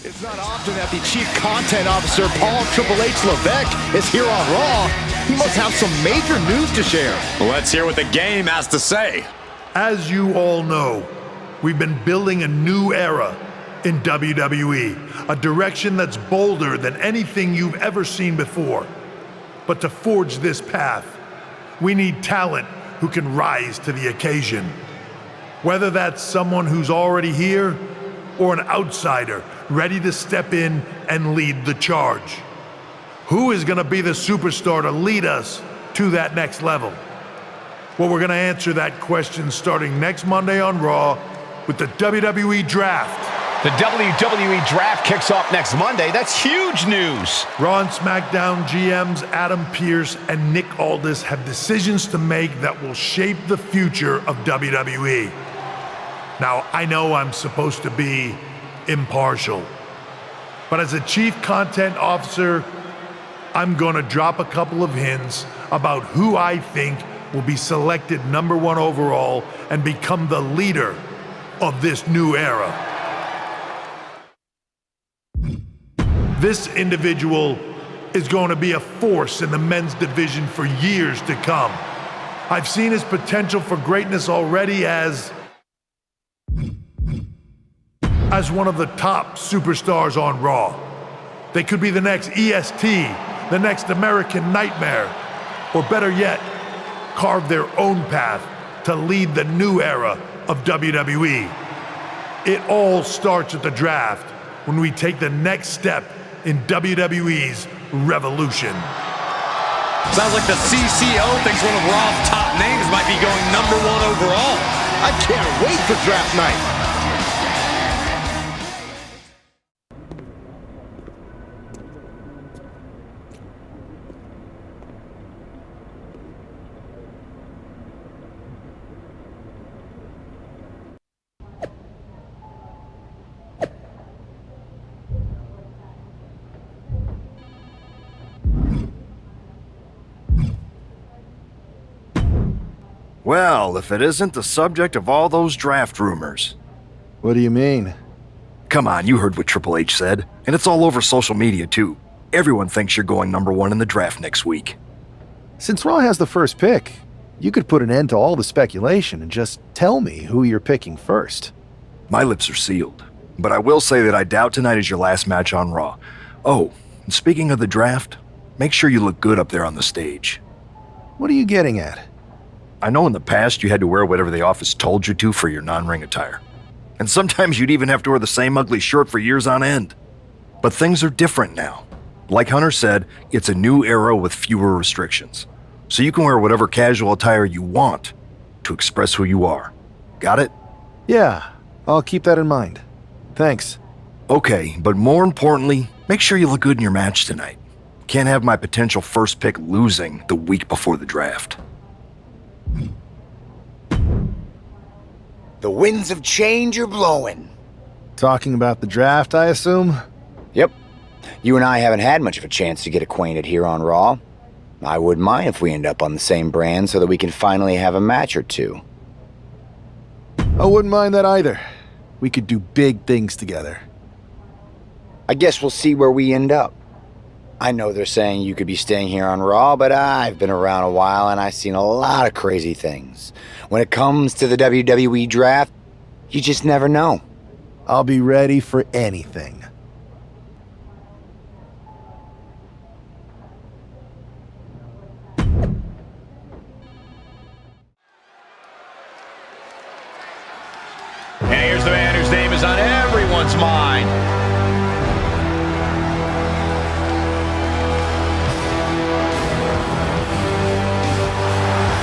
It's not often that the Chief Content Officer, Paul Triple H Levesque, is here on Raw. He must have some major news to share. Let's hear what the game has to say. As you all know, we've been building a new era in WWE, a direction that's bolder than anything you've ever seen before. But to forge this path, we need talent who can rise to the occasion. Whether that's someone who's already here or an outsider ready to step in and lead the charge. Who is going to be the superstar to lead us to that next level? Well, we're going to answer that question starting next Monday on Raw with the WWE Draft. The WWE Draft kicks off next Monday. That's huge news. Raw and SmackDown GMs Adam Pearce and Nick Aldis have decisions to make that will shape the future of WWE. Now, I know I'm supposed to be impartial, but as a Chief Content Officer, I'm gonna drop a couple of hints about who I think will be selected #1 overall and become the leader of this new era. This individual is going to be a force in the men's division for years to come. I've seen his potential for greatness already as one of the top superstars on Raw. They could be the next EST, the next American Nightmare, or better yet, carve their own path to lead the new era of WWE. It all starts at the draft when we take the next step in WWE's revolution. Sounds like the CCO thinks one of Raw's top names might be going #1 overall. I can't wait for draft night. Well, if it isn't the subject of all those draft rumors. What do you mean? Come on, you heard what Triple H said, and it's all over social media too. Everyone thinks you're going #1 in the draft next week. Since Raw has the first pick, you could put an end to all the speculation and just tell me who you're picking first. My lips are sealed, but I will say that I doubt tonight is your last match on Raw. Oh, and speaking of the draft, make sure you look good up there on the stage. What are you getting at? I know in the past you had to wear whatever the office told you to for your non-ring attire. And sometimes you'd even have to wear the same ugly shirt for years on end. But things are different now. Like Hunter said, it's a new era with fewer restrictions. So you can wear whatever casual attire you want to express who you are. Got it? Yeah, I'll keep that in mind. Thanks. Okay, but more importantly, make sure you look good in your match tonight. Can't have my potential first pick losing the week before the draft. The winds of change are blowing. Talking about the draft, I assume? Yep. You and I haven't had much of a chance to get acquainted here on Raw. I wouldn't mind if we end up on the same brand so that we can finally have a match or two. I wouldn't mind that either. We could do big things together. I guess we'll see where we end up. I know they're saying you could be staying here on Raw, but I've been around a while and I've seen a lot of crazy things. When it comes to the WWE Draft, you just never know. I'll be ready for anything. And here's the man whose name is on everyone's mind.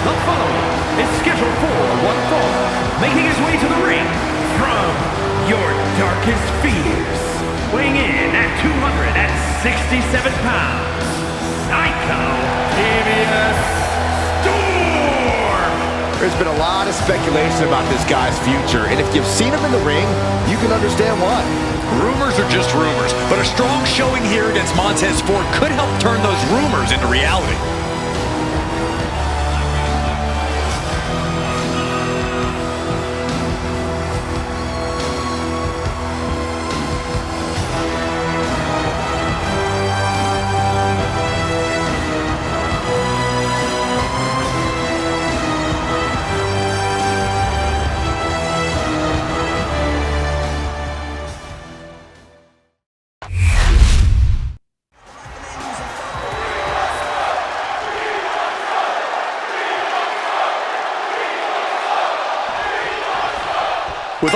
The following is scheduled for one fall, making his way to the ring from your darkest fears. Weighing in at 267 pounds, Psycho Storm! There's been a lot of speculation about this guy's future, and if you've seen him in the ring, you can understand why. Rumors are just rumors, but a strong showing here against Montez Ford could help turn those rumors into reality.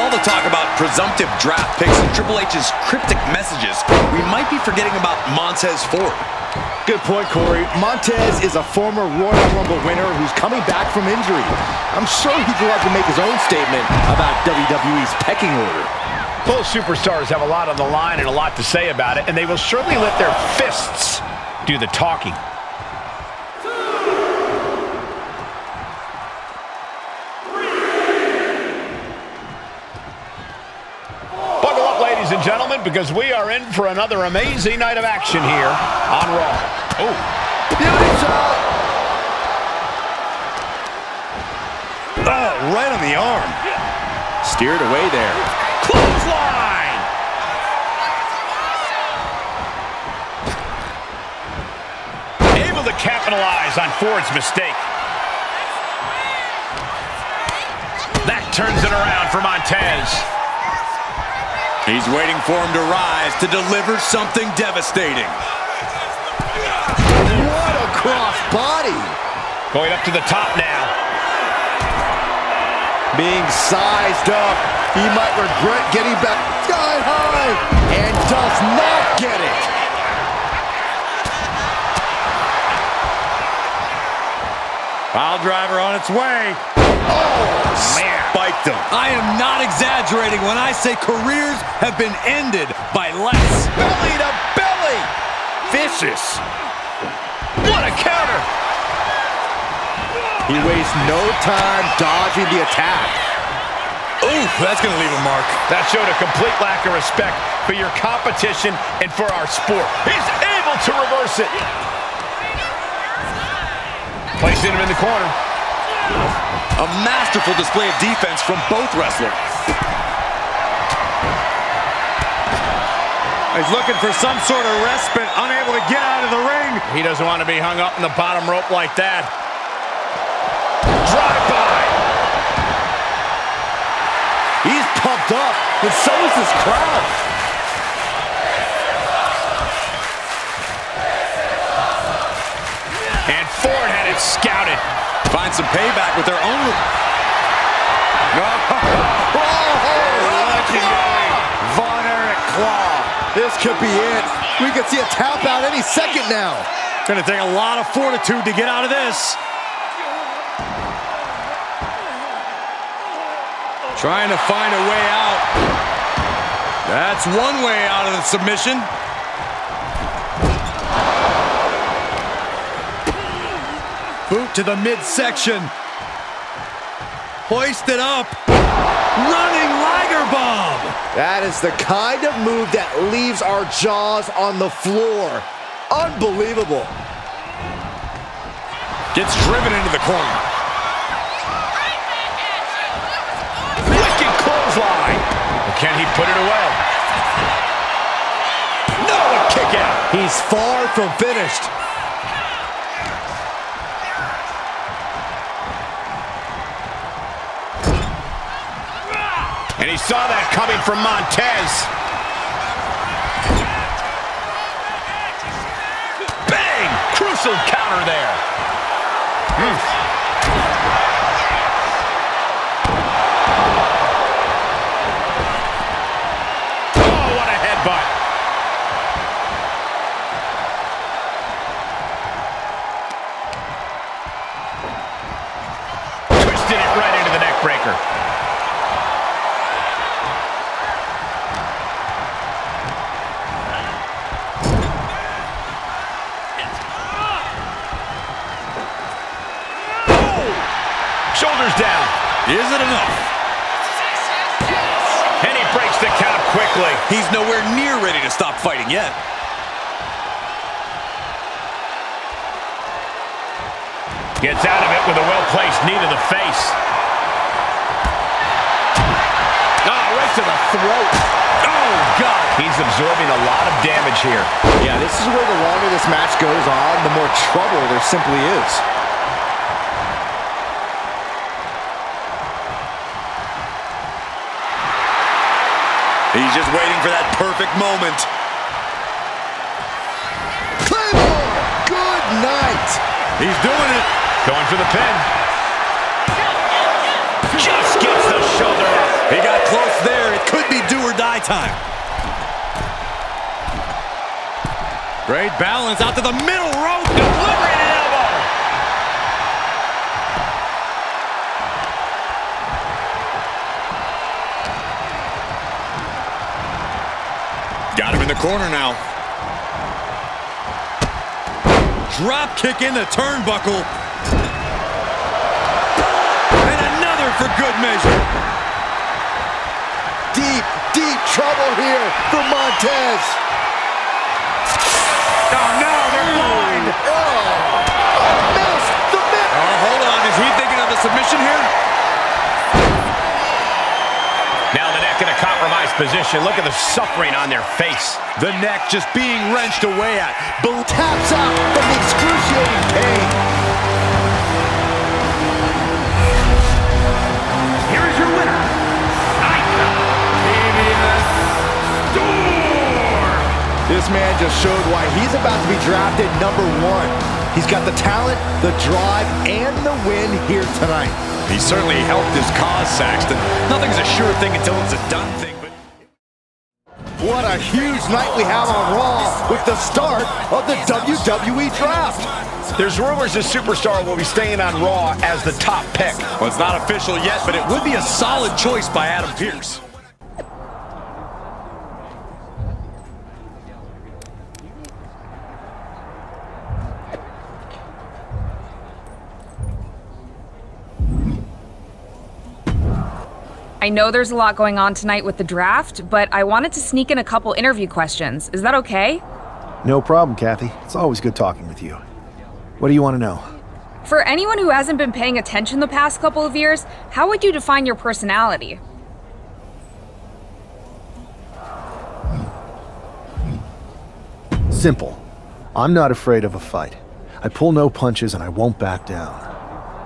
all the talk about presumptive draft picks and Triple H's cryptic messages, we might be forgetting about Montez Ford. Good point, Corey. Montez is a former Royal Rumble winner who's coming back from injury. I'm sure he'd love to make his own statement about WWE's pecking order. Both superstars have a lot on the line and a lot to say about it, and they will surely let their fists do the talking. Buckle up, ladies and gentlemen, because we are in for another amazing night of action here on Raw. Oh, Beauty shot! Oh, right on the arm. Steered away there. clothesline! Able to capitalize on Ford's mistake. That turns it around for Montez. He's waiting for him to rise to deliver something devastating. What a cross body! Going up to the top now. Being sized up, he might regret getting back sky high and does not get it. Pile driver on its way. Oh, man. Spiked him. I am not exaggerating when I say careers have been ended by less. Belly to belly. Vicious. What a counter. He wastes no time dodging the attack. Ooh, that's going to leave a mark. That showed a complete lack of respect for your competition and for our sport. He's able to reverse it. Placing him in the corner. A masterful display of defense from both wrestlers. He's looking for some sort of respite, unable to get out of the ring. He doesn't want to be hung up in the bottom rope like that. Drive-by. He's pumped up, and so is this crowd. And Ford had it scouted. Find some payback with their own. Legendary Von Erich Claw. This could be it. We could see a tap out any second now. Gonna take a lot of fortitude to get out of this. Trying to find a way out. That's one way out of the submission. Boot to the midsection. Hoisted up. Running Liger Bomb. That is the kind of move that leaves our jaws on the floor. Unbelievable. Gets driven into the corner. Wicked clothesline. Can he put it away? No, a kick out. He's far from finished. And he saw that coming from Montez. Bang! Crucial counter there. Oh, what a headbutt. Twisted it right into the neck breaker. Shoulders down. Is it enough? And he breaks the count quickly. He's nowhere near ready to stop fighting yet. Gets out of it with a well-placed knee to the face. Right to the throat. Oh, God. He's absorbing a lot of damage here. Yeah, this is where the longer this match goes on, the more trouble there simply is. He's just waiting for that perfect moment. Claymore! Good night! He's doing it. Going for the pin. Just gets the shoulder up. He got close there. It could be do or die time. Great balance out to the middle rope. Delivering an elbow. Got him in the corner now. Drop kick in the turnbuckle. And another for good measure. Deep, deep trouble here for Montez. Oh no, they're blind. Missed the miss. Oh, hold on. Is he thinking of a submission here? Now the neck in a compromised position. Look at the suffering on their face. The neck just being wrenched away at. Taps out from the excruciating pain. Here is your winner, Storm. This man just showed why he's about to be drafted #1. He's got the talent, the drive, and the win here tonight. He certainly helped his cause, Saxton. Nothing's a sure thing until it's a done thing. But What a huge night we have on Raw with the start of the WWE Draft. There's rumors this superstar will be staying on Raw as the top pick. well, it's not official yet, but it would be a solid choice by Adam Pearce. I know there's a lot going on tonight with the draft, but I wanted to sneak in a couple interview questions. Is that okay? No problem, Kathy. It's always good talking with you. What do you want to know? For anyone who hasn't been paying attention the past couple of years, how would you define your personality? Simple. I'm not afraid of a fight. I pull no punches and I won't back down.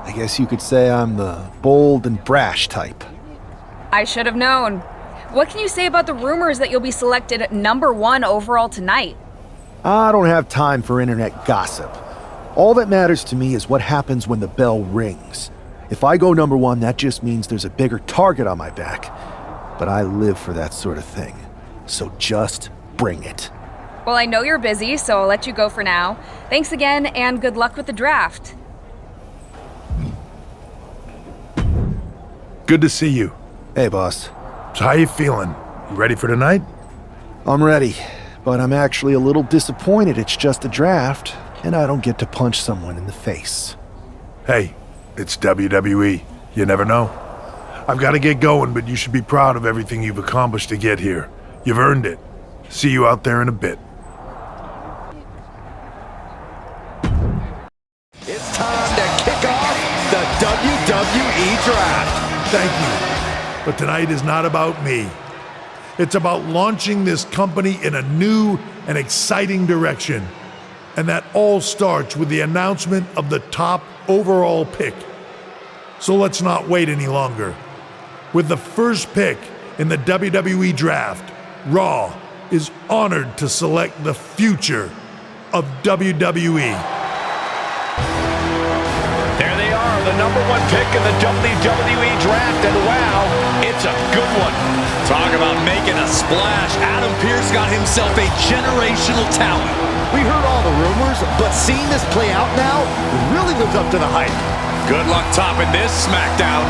I guess you could say I'm the bold and brash type. I should have known. What can you say about the rumors that you'll be selected #1 overall tonight? I don't have time for internet gossip. All that matters to me is what happens when the bell rings. If I go #1, that just means there's a bigger target on my back. But I live for that sort of thing. So just bring it. Well, I know you're busy, so I'll let you go for now. Thanks again, and good luck with the draft. Good to see you. Hey, boss. So how you feeling? You ready for tonight? I'm ready, but I'm actually a little disappointed it's just a draft, and I don't get to punch someone in the face. Hey, it's WWE. You never know. I've got to get going, but you should be proud of everything you've accomplished to get here. You've earned it. See you out there in a bit. It's time to kick off the WWE Draft. Thank you. But tonight is not about me. It's about launching this company in a new and exciting direction. And that all starts with the announcement of the top overall pick. So let's not wait any longer. With the first pick in the WWE Draft, Raw is honored to select the future of WWE. There they are, the #1 pick in the WWE Draft, and wow, it's a good one. Talk about making a splash. Adam Pearce got himself a generational talent. We heard all the rumors, but seeing this play out now really lives up to the hype. Good luck topping this SmackDown.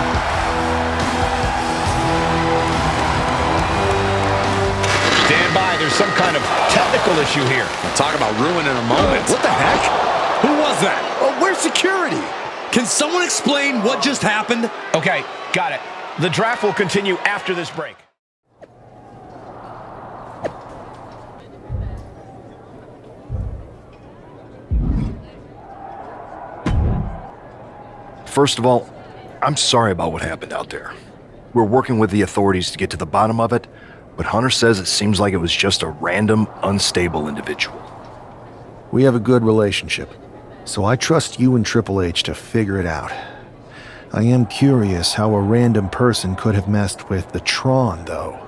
Stand by, there's some kind of technical issue here. Talk about ruining a moment. What the heck? Who was that? Oh, where's security? Can someone explain what just happened? Okay, got it. The draft will continue after this break. First of all, I'm sorry about what happened out there. We're working with the authorities to get to the bottom of it, but Hunter says it seems like it was just a random, unstable individual. We have a good relationship, so I trust you and Triple H to figure it out. I am curious how a random person could have messed with the Tron, though.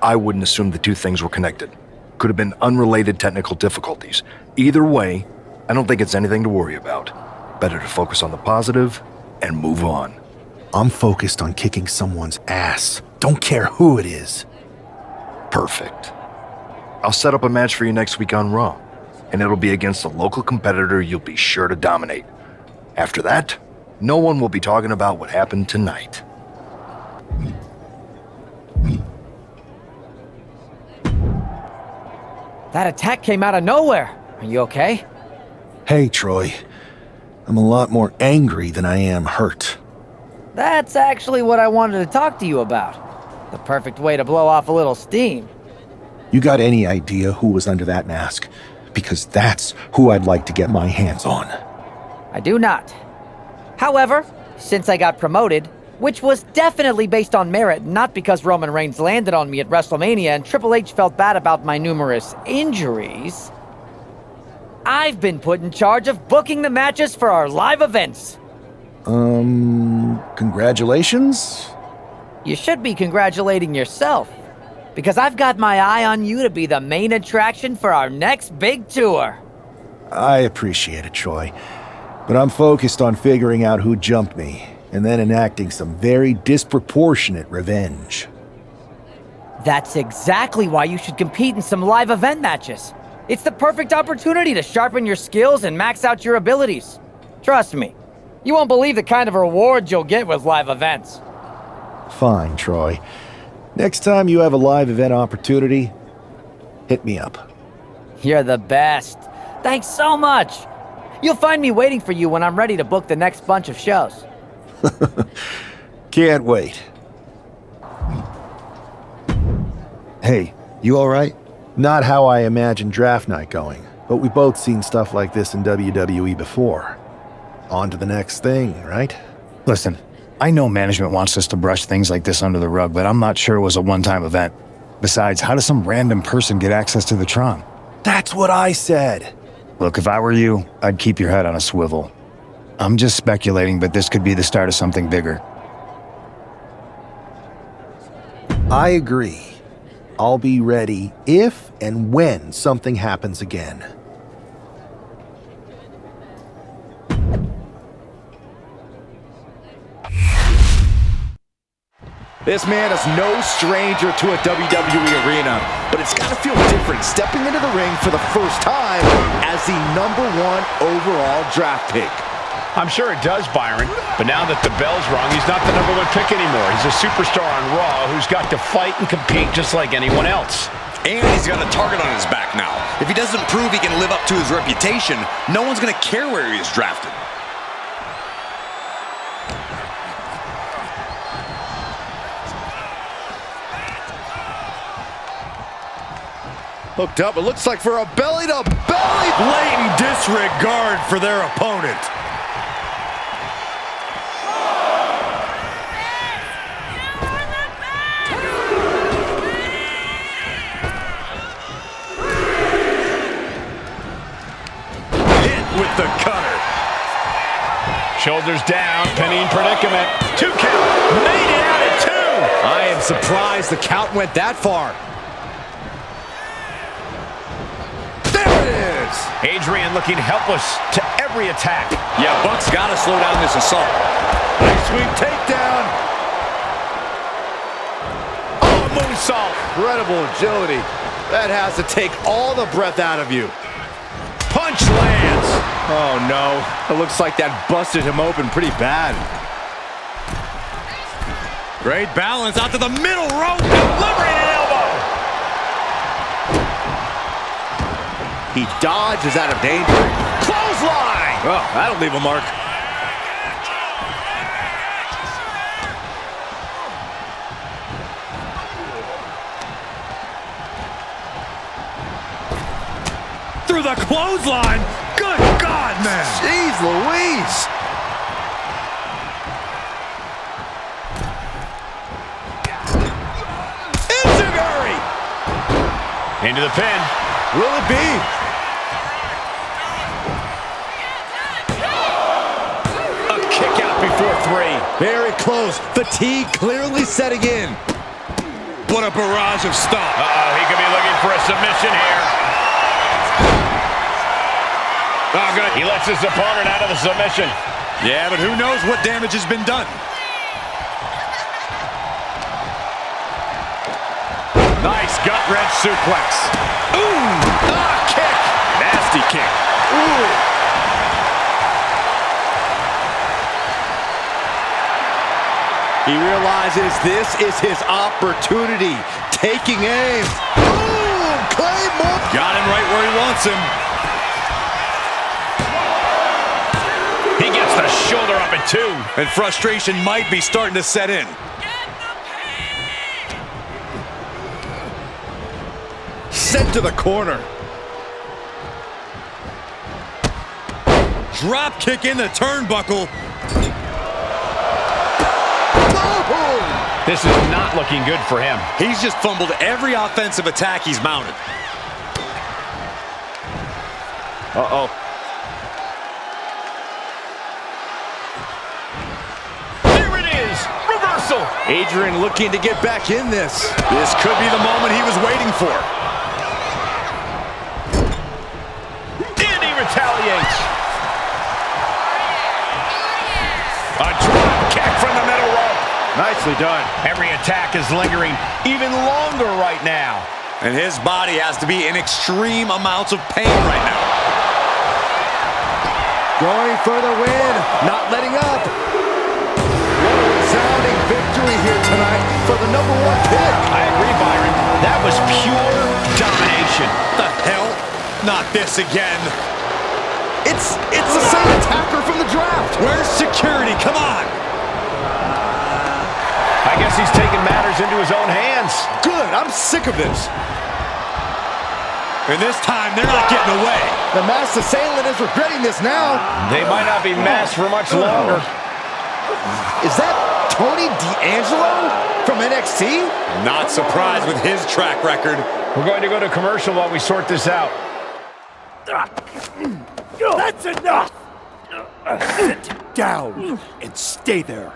I wouldn't assume the two things were connected. Could have been unrelated technical difficulties. Either way, I don't think it's anything to worry about. Better to focus on the positive and move on. I'm focused on kicking someone's ass, Don't care who it is. Perfect. I'll set up a match for you next week on Raw, and it'll be against a local competitor you'll be sure to dominate. After that, no one will be talking about what happened tonight. That attack came out of nowhere. Are you okay? Hey, Troy. I'm a lot more angry than I am hurt. That's actually what I wanted to talk to you about. The perfect way to blow off a little steam. You got any idea who was under that mask? Because that's who I'd like to get my hands on. I do not. However, since I got promoted, which was definitely based on merit, not because Roman Reigns landed on me at WrestleMania and Triple H felt bad about my numerous injuries, I've been put in charge of booking the matches for our live events. Congratulations? You should be congratulating yourself, because I've got my eye on you to be the main attraction for our next big tour. I appreciate it, Troy. But I'm focused on figuring out who jumped me, and then enacting some very disproportionate revenge. That's exactly why you should compete in some live event matches. It's the perfect opportunity to sharpen your skills and max out your abilities. Trust me, you won't believe the kind of rewards you'll get with live events. Fine, Troy. Next time you have a live event opportunity, hit me up. You're the best. Thanks so much. You'll find me waiting for you when I'm ready to book the next bunch of shows. Can't wait. Hey, you alright? Not how I imagined draft night going, but we both seen stuff like this in WWE before. On to the next thing, right? Listen, I know management wants us to brush things like this under the rug, but I'm not sure it was a one-time event. Besides, how does some random person get access to the Tron? That's what I said. Look, if I were you, I'd keep your head on a swivel. I'm just speculating, but this could be the start of something bigger. I agree. I'll be ready if and when something happens again. This man is no stranger to a WWE arena, but it's got to feel different stepping into the ring for the first time as the #1 overall draft pick. I'm sure it does, Byron, but now that the bell's rung, he's not the #1 pick anymore. He's a superstar on Raw who's got to fight and compete just like anyone else. And he's got a target on his back now. If he doesn't prove he can live up to his reputation, no one's going to care where he is drafted. Hooked up, it looks like for a belly-to-belly. Blatant disregard for their opponent. With the cutter. Shoulders down, pinning predicament. 2 count, made it out at 2. I am surprised the count went that far. There it is. Adrian looking helpless to every attack. Yeah, Buck's got to slow down this assault. Nice sweep takedown. Oh, moonsault. Incredible agility. That has to take all the breath out of you. Punch lands. Oh no, it looks like that busted him open pretty bad. Great balance out to the middle rope, delivering an elbow. He dodges out of danger. Clothesline! Oh, that'll leave a mark. Through the clothesline. Good God, man. Jeez Louise. Enziguri. Into the pin. Will it be? A kick out before 3. Very close. Fatigue clearly setting in. What a barrage of stuff. Uh-oh, he could be looking for a submission here. Oh, good. He lets his opponent out of the submission. Yeah, but who knows what damage has been done. Nice gut wrench suplex. Ooh! Ah, kick! Nasty kick. Ooh! He realizes this is his opportunity. Taking aim. Boom! Claymore! Got him right where he wants him. He gets the shoulder up at 2. And frustration might be starting to set in. Sent to the corner. Drop kick in the turnbuckle. This is not looking good for him. He's just fumbled every offensive attack he's mounted. Uh-oh. There it is! Reversal! Adrian looking to get back in this. This could be the moment he was waiting for. And he retaliates. A drop kick from the middle rope. Nicely done. Every attack is lingering even longer right now. And his body has to be in extreme amounts of pain right now. Going for the win. Not letting up. What a resounding victory here tonight for the #1 pick. I agree, Byron. That was pure domination. The hell? Not this again. It's the same attacker from the draft. Where's security? Come on. I guess he's taking matters into his own hands. Good. I'm sick of this. And this time, they're not getting away. The masked assailant is regretting this now. They might not be masked for much longer. Is that Tony D'Angelo from NXT? Not surprised with his track record. We're going to go to commercial while we sort this out. That's enough! Sit down and stay there.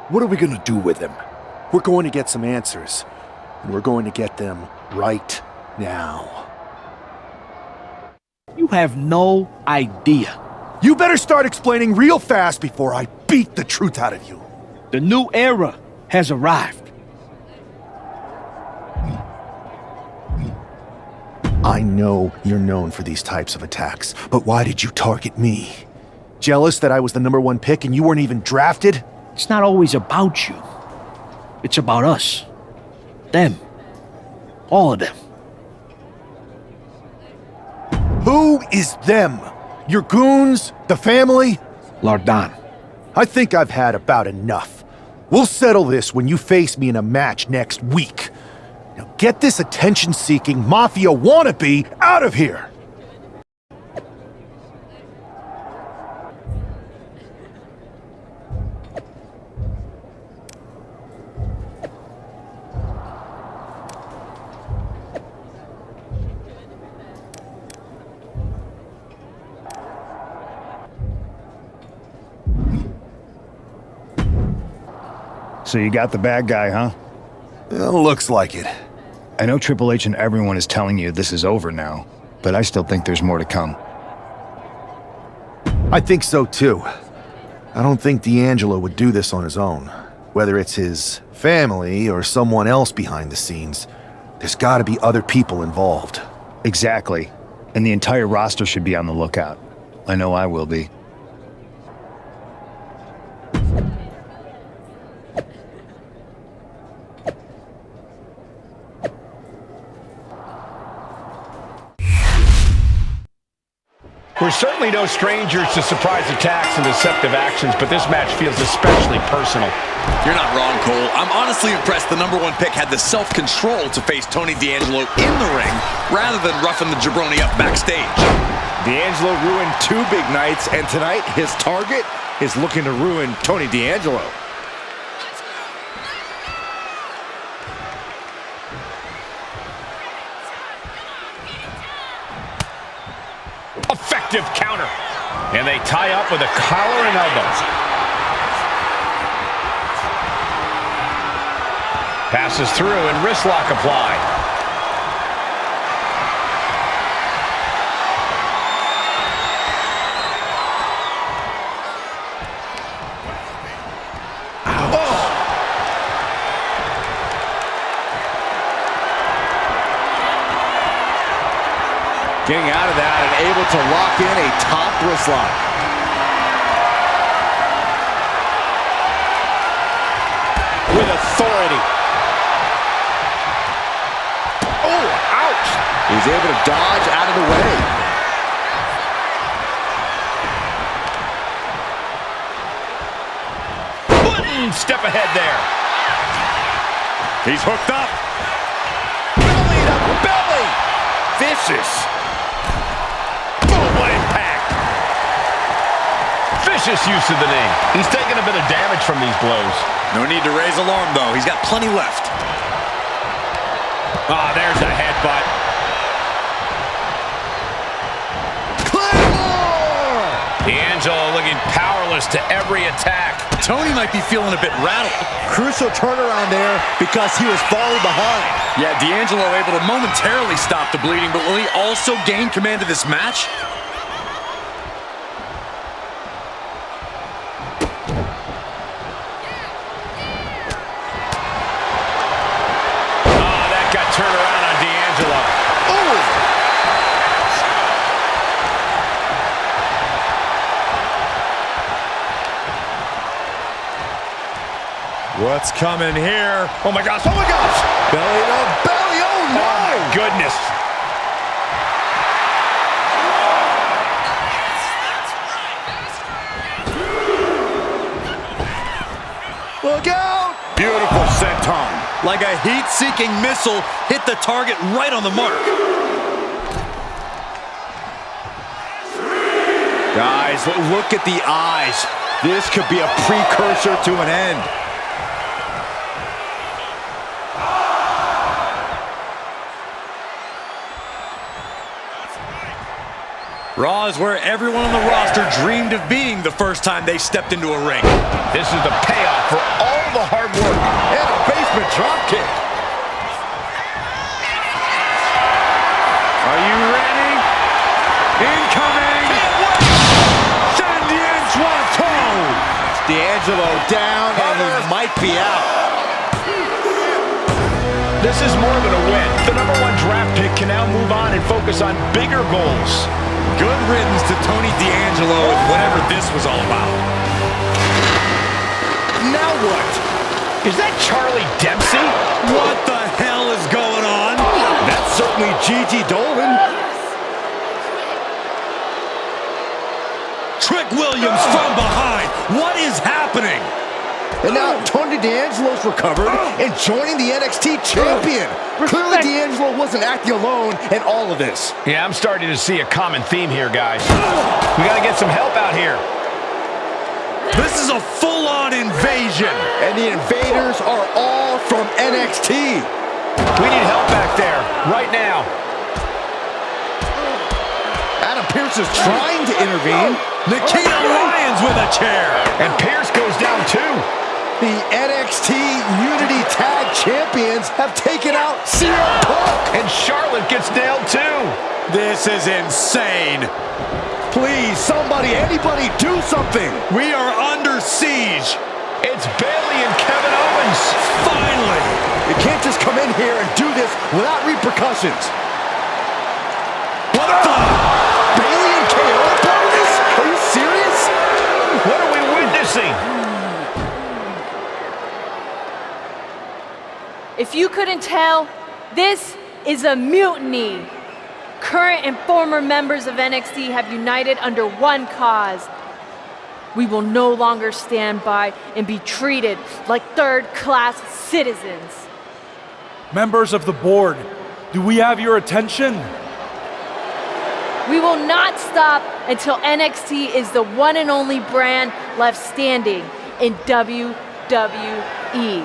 What are we going to do with him? We're going to get some answers, and we're going to get them right now. You have no idea. You better start explaining real fast before I beat the truth out of you. The new era has arrived. I know you're known for these types of attacks, but why did you target me? Jealous that I was the #1 pick and you weren't even drafted? It's not always about you. It's about us. Them. All of them. Who is them? Your goons? The family? Lardan. I think I've had about enough. We'll settle this when you face me in a match next week. Now get this attention-seeking mafia wannabe out of here! So you got the bad guy, huh? Looks like it. I know Triple H and everyone is telling you this is over now, but I still think there's more to come. I think so too. I don't think D'Angelo would do this on his own. Whether it's his family or someone else behind the scenes, there's gotta be other people involved. Exactly. And the entire roster should be on the lookout. I know I will be. We're certainly no strangers to surprise attacks and deceptive actions, but this match feels especially personal. You're not wrong, Cole. I'm honestly impressed the #1 pick had the self-control to face Tony D'Angelo in the ring rather than roughing the jabroni up backstage. D'Angelo ruined 2 big nights, and tonight his target is looking to ruin Tony D'Angelo. Effective counter. And they tie up with a collar and elbows. Passes through and wrist lock applied. Getting out of that and able to lock in a top wrist lock. With authority. Oh, ouch! He's able to dodge out of the way. Step ahead there. He's hooked up. Belly to belly. Vicious. Boom, what impact. Vicious use of the name. He's taking a bit of damage from these blows. No need to raise alarm, though. He's got plenty left. Ah, there's a headbutt. D'Angelo looking powerless to every attack. Tony might be feeling a bit rattled. Crucial turnaround there because he was falling behind. Yeah, D'Angelo able to momentarily stop the bleeding, but will he also gain command of this match? Oh, that got turned around on D'Angelo. What's coming here? Oh my gosh, oh my gosh! Belly to belly, oh no! Oh my goodness! Look out! Beautiful senton. Like a heat-seeking missile, hit the target right on the mark. Guys, look at the eyes. This could be a precursor to an end. Raw is where everyone on the roster dreamed of being the first time they stepped into a ring. This is the payoff for all the hard work. And a basement dropkick. Are you ready? Incoming! San D'Angelo down, and he might be out. This is more than a win. The #1 draft pick can now move on and focus on bigger goals. Good riddance to Tony D'Angelo and whatever this was all about. Now what? Is that Charlie Dempsey? What the hell is going on? That's certainly Gigi Dolan. Trick Williams from behind. What is happening? And now Tony D'Angelo's recovered and joining the NXT champion. Clearly D'Angelo wasn't acting alone in all of this. Yeah, I'm starting to see a common theme here, guys. We got to get some help out here. This is a full-on invasion. And the invaders are all from NXT. We need help back there, right now. Adam Pearce is trying to intervene. Nikita Lyons with a chair. And Pearce goes down too. The NXT Unity Tag Champions have taken out CM Punk. And Charlotte gets nailed too. This is insane. Please, somebody, anybody, do something. We are under siege. It's Bayley and Kevin Owens. Finally. You can't just come in here and do this without repercussions. What the? Bayley and KO are part of this? Are you serious? What are we witnessing? If you couldn't tell, this is a mutiny. Current and former members of NXT have united under one cause. We will no longer stand by and be treated like third-class citizens. Members of the board, do we have your attention? We will not stop until NXT is the one and only brand left standing in WWE.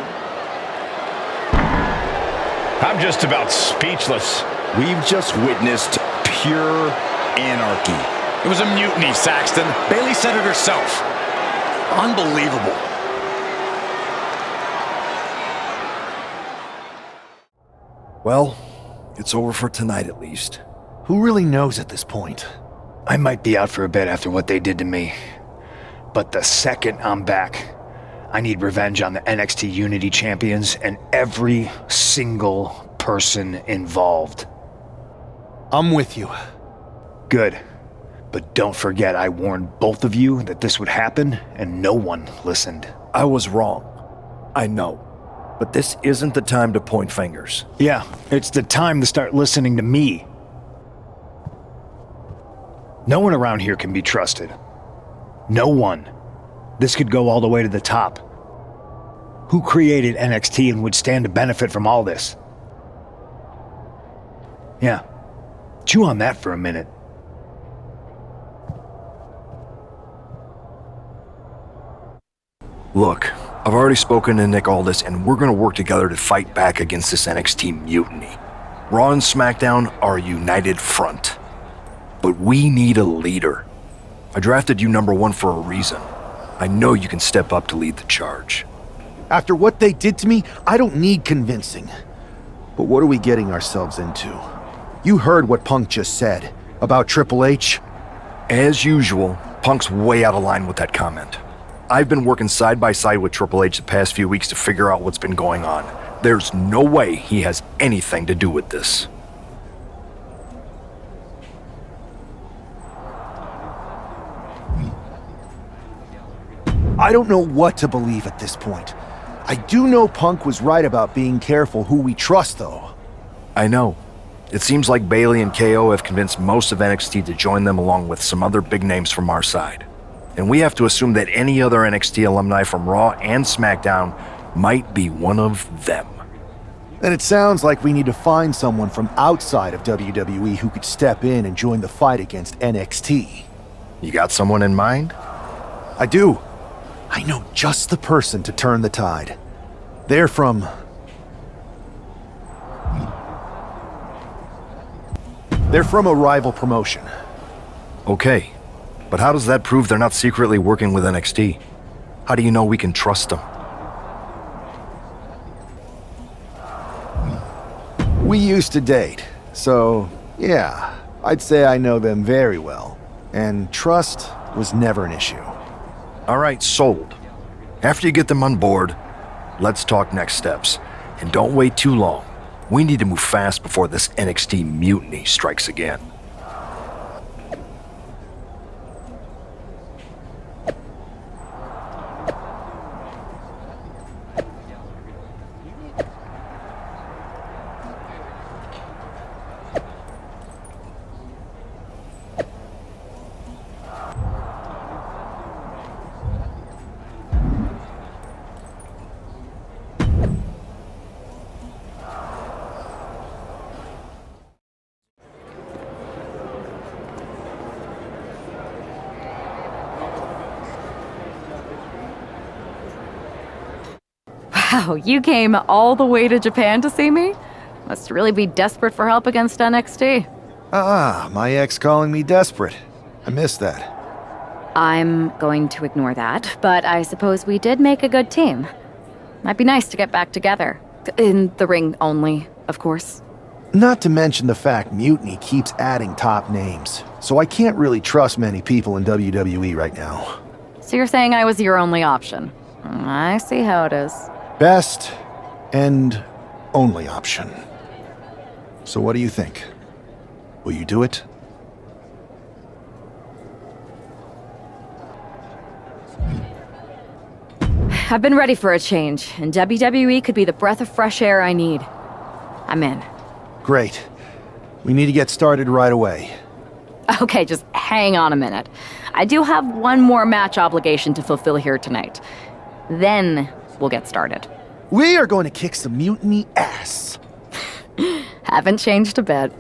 I'm just about speechless. We've just witnessed pure anarchy. It was a mutiny, Saxton. Bayley said it herself. Unbelievable. Well, it's over for tonight at least. Who really knows at this point? I might be out for a bit after what they did to me. But the second I'm back, I need revenge on the NXT Unity Champions and every single person involved. I'm with you. Good. But don't forget I warned both of you that this would happen, and no one listened. I was wrong. I know. But this isn't the time to point fingers. Yeah, it's the time to start listening to me. No one around here can be trusted. No one. This could go all the way to the top. Who created NXT and would stand to benefit from all this? Yeah. Chew on that for a minute. Look, I've already spoken to Nick Aldis, and we're gonna work together to fight back against this NXT mutiny. Raw and SmackDown are a united front. But we need a leader. I drafted you number one for a reason. I know you can step up to lead the charge. After what they did to me, I don't need convincing. But what are we getting ourselves into? You heard what Punk just said about Triple H. As usual, Punk's way out of line with that comment. I've been working side by side with Triple H the past few weeks to figure out what's been going on. There's no way he has anything to do with this. I don't know what to believe at this point. I do know Punk was right about being careful who we trust, though. I know. It seems like Bayley and KO have convinced most of NXT to join them along with some other big names from our side. And we have to assume that any other NXT alumni from Raw and SmackDown might be one of them. Then it sounds like we need to find someone from outside of WWE who could step in and join the fight against NXT. You got someone in mind? I do. I know just the person to turn the tide. They're from a rival promotion. Okay, but how does that prove they're not secretly working with NXT? How do you know we can trust them? We used to date, so yeah, I'd say I know them very well. And trust was never an issue. All right, sold. After you get them on board, let's talk next steps. And don't wait too long. We need to move fast before this NXT mutiny strikes again. Wow, you came all the way to Japan to see me? Must really be desperate for help against NXT. My ex calling me desperate. I missed that. I'm going to ignore that, but I suppose we did make a good team. Might be nice to get back together. In the ring only, of course. Not to mention the fact Mutiny keeps adding top names, so I can't really trust many people in WWE right now. So you're saying I was your only option? I see how it is. Best and only option. So what do you think? Will you do it? I've been ready for a change, and WWE could be the breath of fresh air I need. I'm in. Great. We need to get started right away. Okay, just hang on a minute. I do have one more match obligation to fulfill here tonight. Then we'll get started. We are going to kick some Mutiny ass. Haven't changed a bit.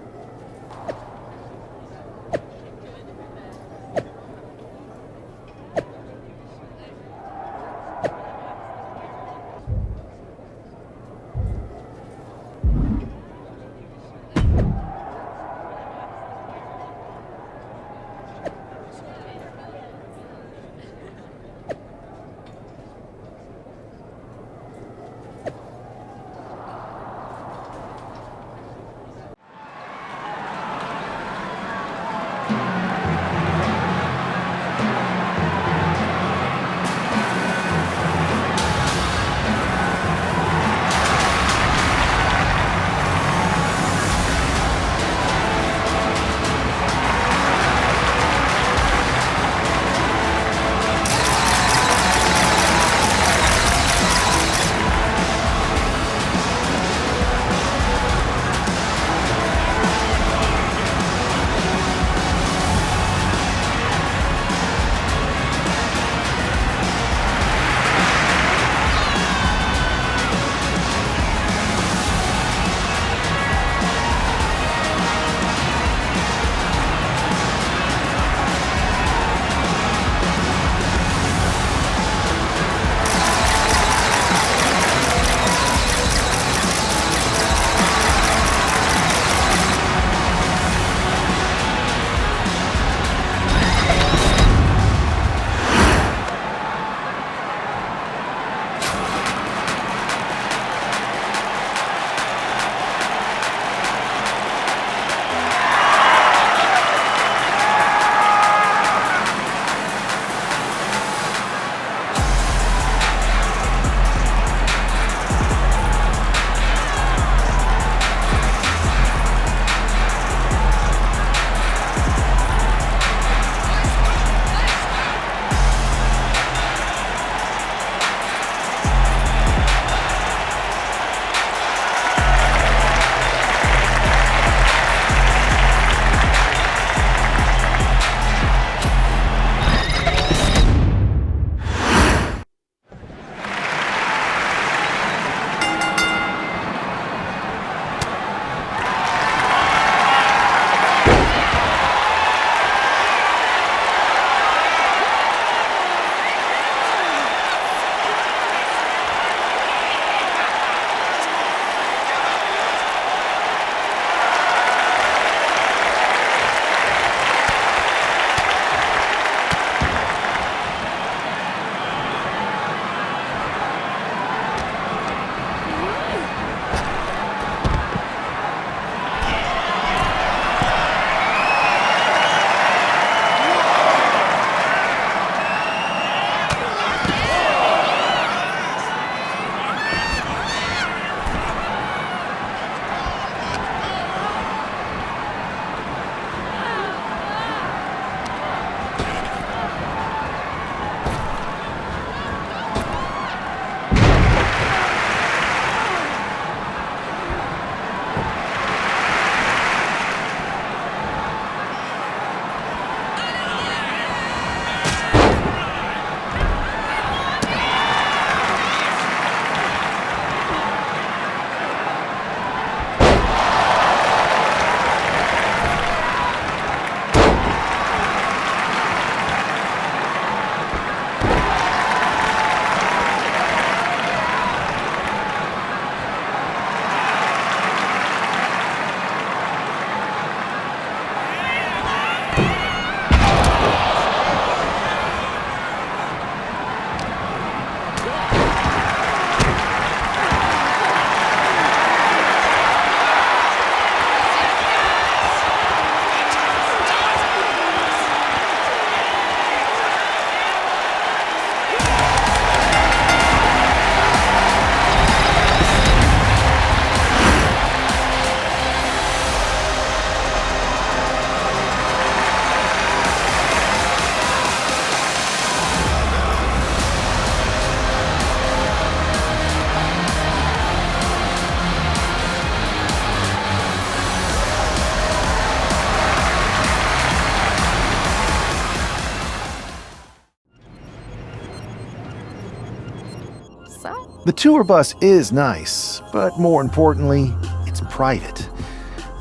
The tour bus is nice, but more importantly, it's private.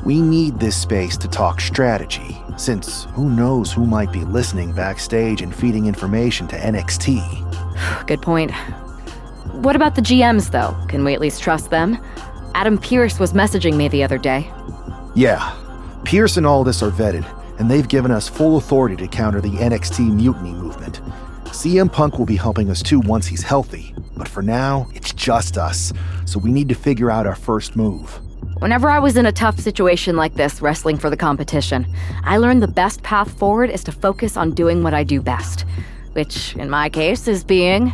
We need this space to talk strategy, since who knows who might be listening backstage and feeding information to NXT. Good point. What about the GMs, though? Can we at least trust them? Adam Pearce was messaging me the other day. Yeah, Pierce and Aldis are vetted, and they've given us full authority to counter the NXT mutiny movement. CM Punk will be helping us too once he's healthy, but for now, it's just us, so we need to figure out our first move. Whenever I was in a tough situation like this, wrestling for the competition, I learned the best path forward is to focus on doing what I do best, which, in my case, is being...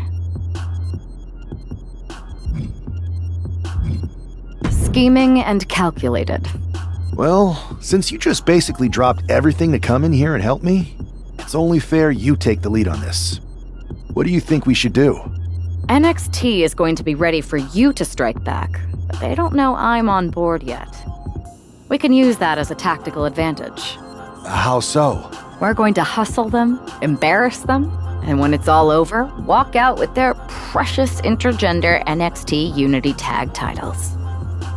scheming and calculated. Well, since you just basically dropped everything to come in here and help me, it's only fair you take the lead on this. What do you think we should do? NXT is going to be ready for you to strike back, but they don't know I'm on board yet. We can use that as a tactical advantage. How so? We're going to hustle them, embarrass them, and when it's all over, walk out with their precious intergender NXT Unity Tag titles.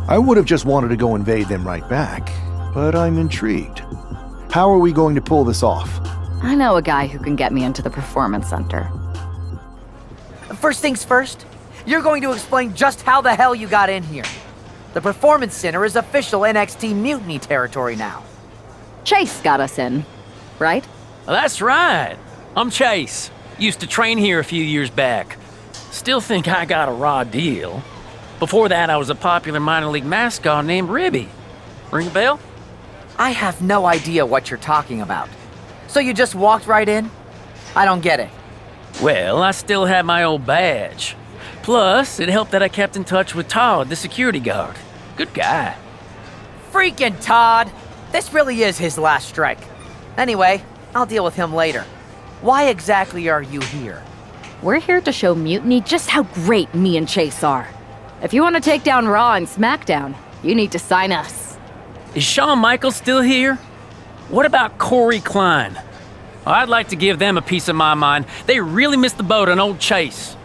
I would have just wanted to go invade them right back, but I'm intrigued. How are we going to pull this off? I know a guy who can get me into the Performance Center. First things first, you're going to explain just how the hell you got in here. The Performance Center is official NXT Mutiny territory now. Chase got us in, right? That's right. I'm Chase. Used to train here a few years back. Still think I got a raw deal. Before that, I was a popular minor league mascot named Ribby. Ring a bell? I have no idea what you're talking about. So you just walked right in? I don't get it. Well, I still had my old badge. Plus, it helped that I kept in touch with Todd, the security guard. Good guy. Freaking Todd! This really is his last strike. Anyway, I'll deal with him later. Why exactly are you here? We're here to show Mutiny just how great me and Chase are. If you want to take down Raw and SmackDown, you need to sign us. Is Shawn Michaels still here? What about Corey Klein? I'd like to give them a piece of my mind. They really missed the boat on old Chase.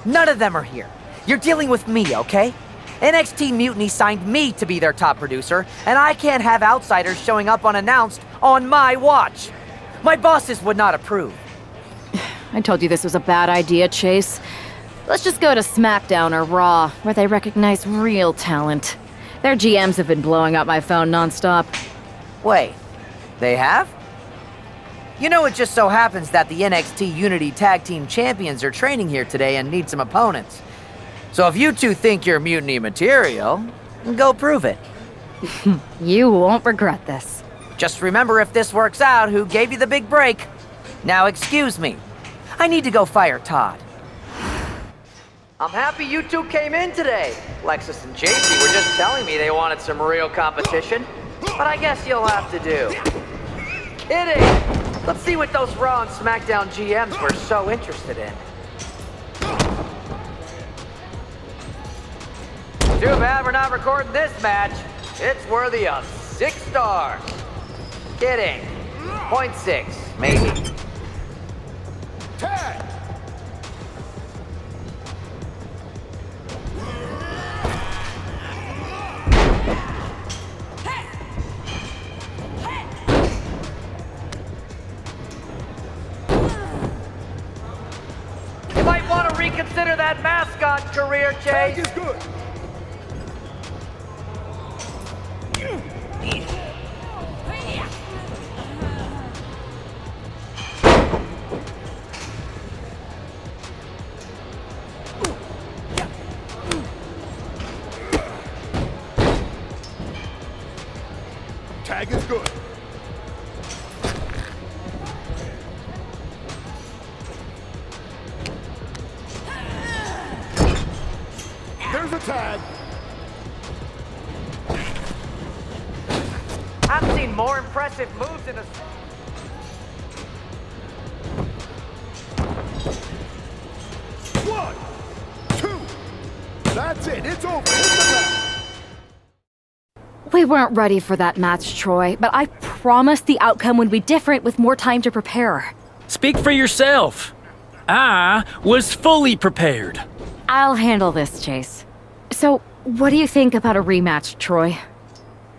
None of them are here. You're dealing with me, okay? NXT Mutiny signed me to be their top producer, and I can't have outsiders showing up unannounced on my watch. My bosses would not approve. I told you this was a bad idea, Chase. Let's just go to SmackDown or Raw, where they recognize real talent. Their GMs have been blowing up my phone nonstop. Wait, they have? You know, it just so happens that the NXT Unity Tag Team Champions are training here today and need some opponents. So if you two think you're Mutiny material, go prove it. You won't regret this. Just remember, if this works out, who gave you the big break. Now excuse me. I need to go fire Todd. I'm happy you two came in today. Lexus and JC were just telling me they wanted some real competition, but I guess you'll have to do. Kidding! Let's see what those Raw and SmackDown GMs were so interested in. Too bad we're not recording this match. It's worthy of 6 stars. Kidding. 0.6, maybe. Tag! You might want to reconsider that mascot career, Chase. Tag is good. Tag is good. There's a tag. I've seen more impressive moves in a... One, two. That's it. It's over. Hit the ground. We weren't ready for that match, Troy, but I promise the outcome would be different with more time to prepare. Speak for yourself. I was fully prepared. I'll handle this, Chase. So, what do you think about a rematch, Troy?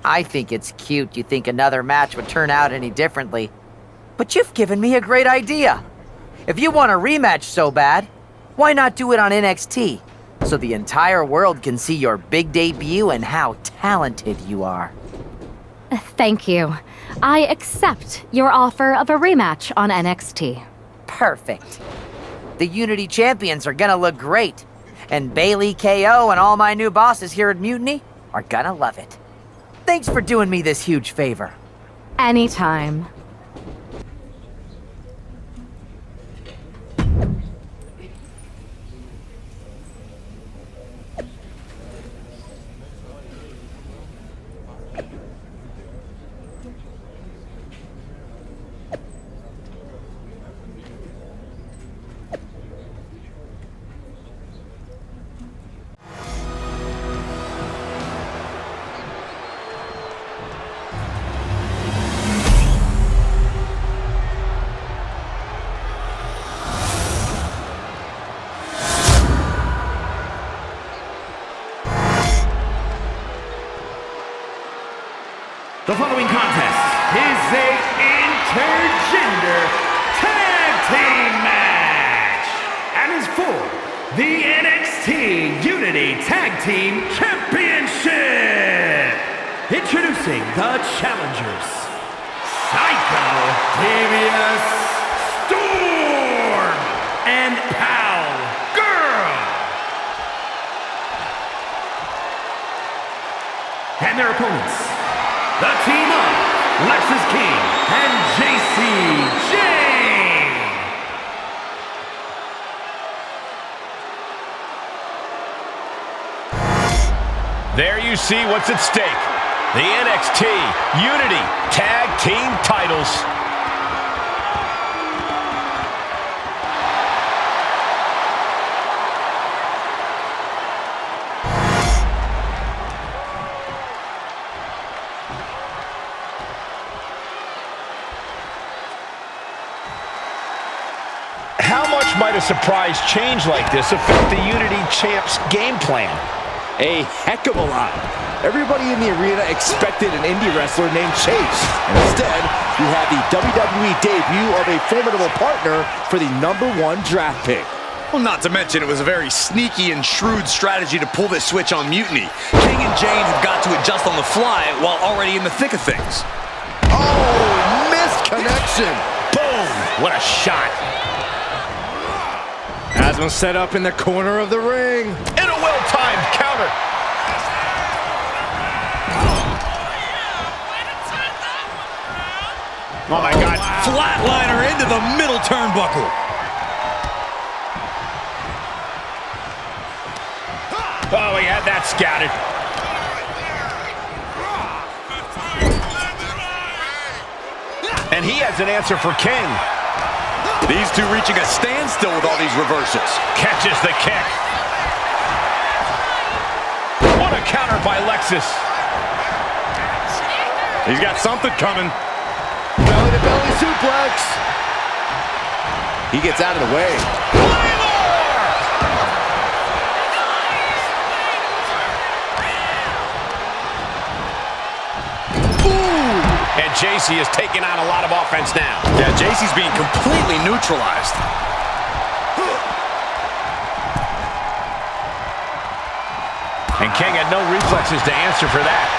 I think it's cute you think another match would turn out any differently. But you've given me a great idea. If you want a rematch so bad, why not do it on NXT? So the entire world can see your big debut and how talented you are. Thank you. I accept your offer of a rematch on NXT. Perfect. The Unity champions are gonna look great. And Bailey, KO, and all my new bosses here at Mutiny are gonna love it. Thanks for doing me this huge favor. Anytime. The following contest is a intergender tag team match and is for the NXT Unity Tag Team Championship. Introducing the challengers, XICOR DevStar, Storm, and Powergirl. And their opponents, the team of Lexus King and JC Jane. There you see what's at stake. The NXT Unity Tag Team titles. How much might a surprise change like this affect the Unity Champ's game plan? A heck of a lot. Everybody in the arena expected an indie wrestler named Chase. And instead, you have the WWE debut of a formidable partner for the #1 draft pick. Well, not to mention, it was a very sneaky and shrewd strategy to pull this switch on Mutiny. King and Jane have got to adjust on the fly while already in the thick of things. Oh, missed connection. Boom! What a shot. Has one set up in the corner of the ring. And a well-timed counter. Oh my God. Flatliner into the middle turnbuckle. Oh, he had that scouted. And he has an answer for King. These two reaching a standstill with all these reversals. Catches the kick. What a counter by Lexus. He's got something coming. Belly-to-belly suplex. He gets out of the way. And JC is taking on a lot of offense now. Yeah, JC's being completely neutralized. And King had no reflexes to answer for that.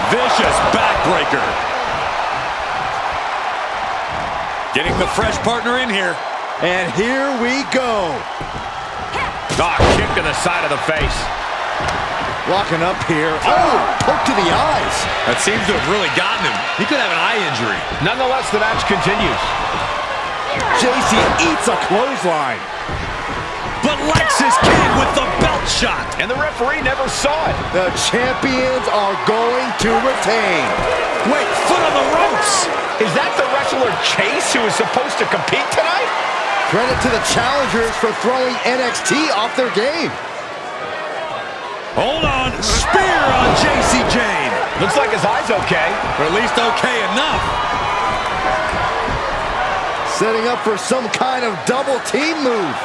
Vicious backbreaker. Getting the fresh partner in here. And here we go. Kick to the side of the face. Locking up here. Oh, poke to the eyes. That seems to have really gotten him. He could have an eye injury. Nonetheless, the match continues. JC eats a clothesline. But Lexus King with the belt shot. And the referee never saw it. The champions are going to retain. Wait, foot on the ropes. Is that the wrestler Chase who is supposed to compete tonight? Credit to the challengers for throwing NXT off their game. Hold on. Spear on JC Jane. Looks like his eye's okay. Or at least okay enough. Setting up for some kind of double team move.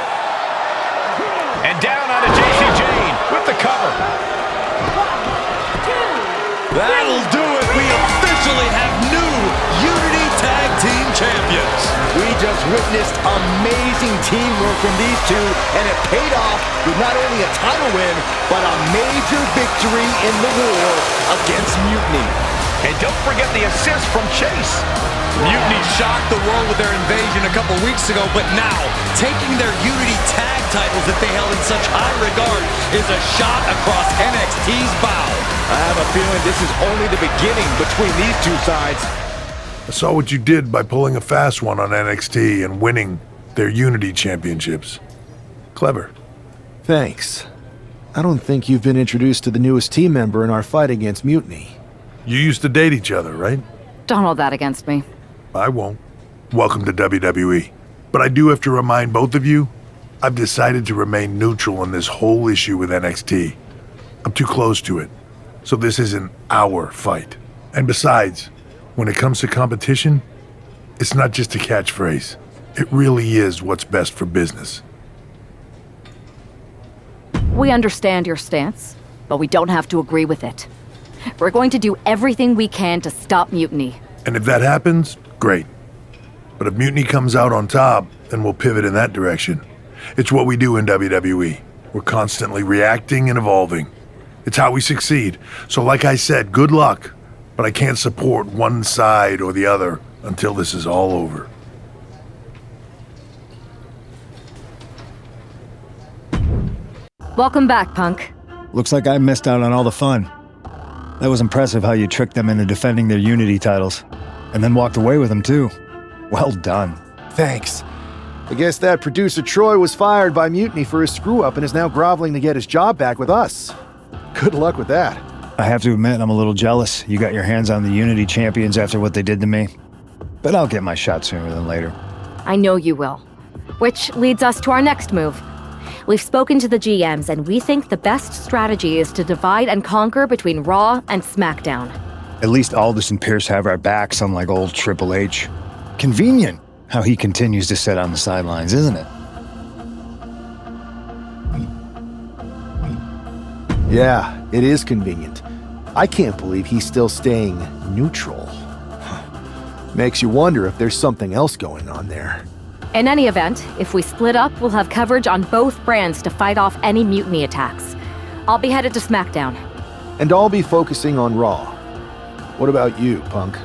And down onto JC Jane with the cover. That'll do it. We officially have new Unity Tag Team Champions. We just witnessed amazing teamwork from these two, and it paid off with not only a title win, but a major victory in the war against Mutiny. And don't forget the assist from Chase. Mutiny shocked the world with their invasion a couple weeks ago, but now, taking their Unity Tag titles that they held in such high regard is a shot across NXT's bow. I have a feeling this is only the beginning between these two sides. I saw what you did by pulling a fast one on NXT and winning their Unity championships. Clever. Thanks. I don't think you've been introduced to the newest team member in our fight against Mutiny. You used to date each other, right? Don't hold that against me. I won't. Welcome to WWE. But I do have to remind both of you, I've decided to remain neutral in this whole issue with NXT. I'm too close to it. So this isn't our fight. And besides, when it comes to competition, it's not just a catchphrase. It really is what's best for business. We understand your stance, but we don't have to agree with it. We're going to do everything we can to stop Mutiny. And if that happens, great. But if Mutiny comes out on top, then we'll pivot in that direction. It's what we do in WWE. We're constantly reacting and evolving. It's how we succeed. So like I said, good luck. But I can't support one side or the other until this is all over. Welcome back, Punk. Looks like I missed out on all the fun. That was impressive how you tricked them into defending their Unity titles. And then walked away with them too. Well done. Thanks. I guess that producer Troy was fired by Mutiny for his screw-up and is now groveling to get his job back with us. Good luck with that. I have to admit, I'm a little jealous. You got your hands on the Unity champions after what they did to me. But I'll get my shot sooner than later. I know you will. Which leads us to our next move. We've spoken to the GMs, and we think the best strategy is to divide and conquer between Raw and SmackDown. At least Aldous and Pierce have our backs, unlike old Triple H. Convenient how he continues to sit on the sidelines, isn't it? Yeah, it is convenient. I can't believe he's still staying neutral. Makes you wonder if there's something else going on there. In any event, if we split up, we'll have coverage on both brands to fight off any Mutiny attacks. I'll be headed to SmackDown. And I'll be focusing on Raw. What about you, Punk?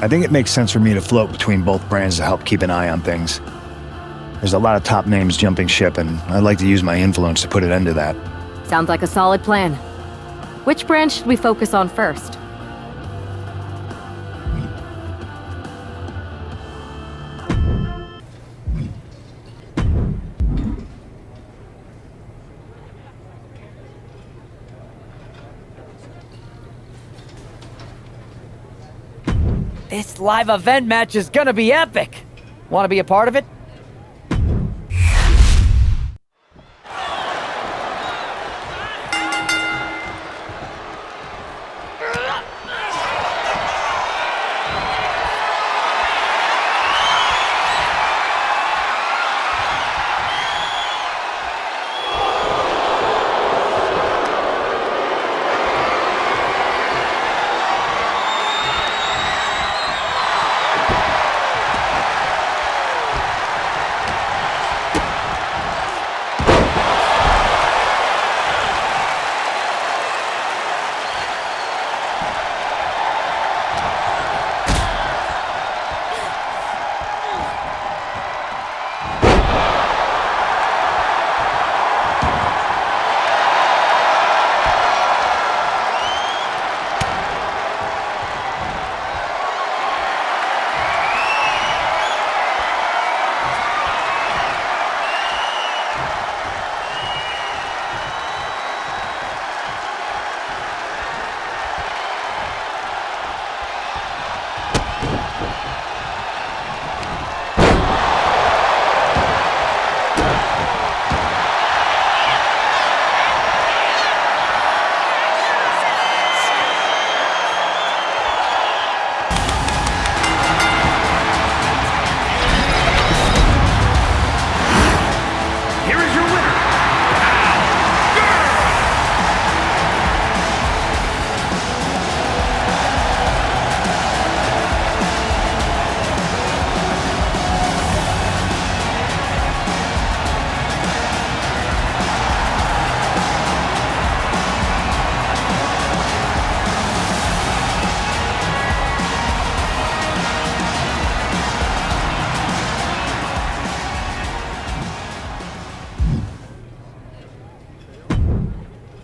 I think it makes sense for me to float between both brands to help keep an eye on things. There's a lot of top names jumping ship, and I'd like to use my influence to put an end to that. Sounds like a solid plan. Which brand should we focus on first? This live event match is gonna be epic! Want to be a part of it?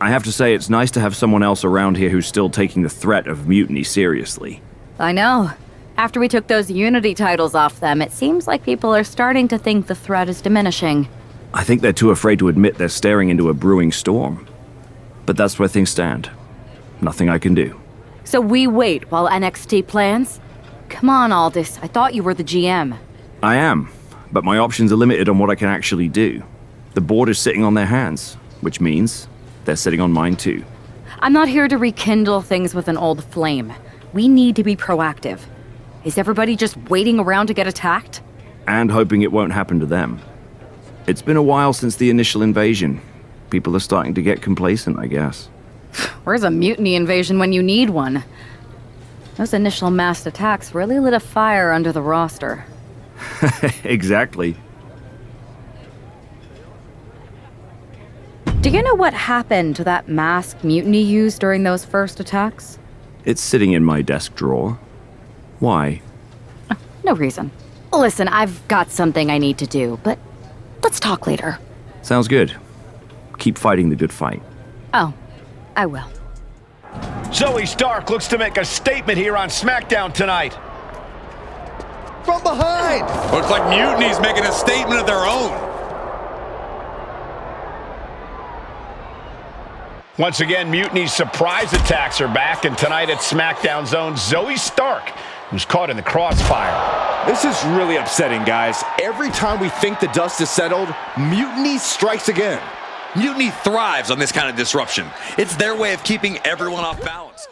I have to say, it's nice to have someone else around here who's still taking the threat of mutiny seriously. I know. After we took those Unity titles off them, it seems like people are starting to think the threat is diminishing. I think they're too afraid to admit they're staring into a brewing storm. But that's where things stand. Nothing I can do. So we wait while NXT plans? Come on, Aldous. I thought you were the GM. I am, but my options are limited on what I can actually do. The board is sitting on their hands, which means they're sitting on mine too. I'm not here to rekindle things with an old flame. We need to be proactive. Is everybody just waiting around to get attacked? And hoping it won't happen to them. It's been a while since the initial invasion. People are starting to get complacent, I guess. Where's a mutiny invasion when you need one? Those initial mass attacks really lit a fire under the roster. Exactly. Do you know what happened to that masked mutiny used during those first attacks? It's sitting in my desk drawer. Why? No reason. Listen, I've got something I need to do, but let's talk later. Sounds good. Keep fighting the good fight. Oh, I will. Zoe Stark looks to make a statement here on SmackDown tonight. From behind! Looks like Mutiny's making a statement of their own. Once again, Mutiny's surprise attacks are back, and tonight at SmackDown's own Zoe Stark, who's caught in the crossfire. This is really upsetting, guys. Every time we think the dust is settled, Mutiny strikes again. Mutiny thrives on this kind of disruption. It's their way of keeping everyone off balance.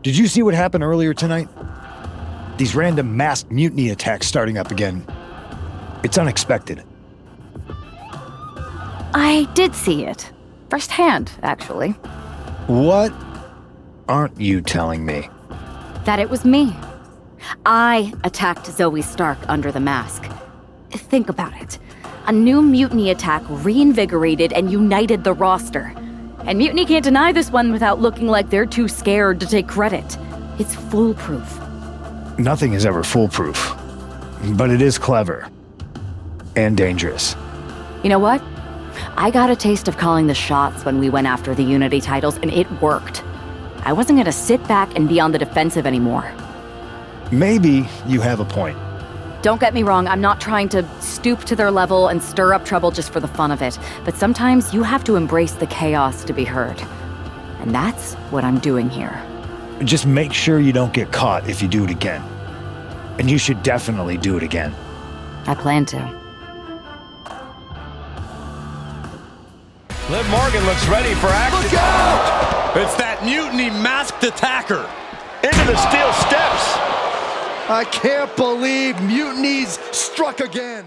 Did you see what happened earlier tonight? These random masked mutiny attacks starting up again. It's unexpected. I did see it. Firsthand, actually. What aren't you telling me? That it was me. I attacked Zoe Stark under the mask. Think about it. A new mutiny attack reinvigorated and united the roster. And Mutiny can't deny this one without looking like they're too scared to take credit. It's foolproof. Nothing is ever foolproof. But it is clever. And dangerous. You know what? I got a taste of calling the shots when we went after the Unity titles, and it worked. I wasn't gonna sit back and be on the defensive anymore. Maybe you have a point. Don't get me wrong, I'm not trying to stoop to their level and stir up trouble just for the fun of it, but sometimes you have to embrace the chaos to be heard. And that's what I'm doing here. Just make sure you don't get caught if you do it again. And you should definitely do it again. I plan to. Liv Morgan looks ready for action. Look out! It's that Mutiny masked attacker. Into the steel steps. I can't believe Mutiny's struck again.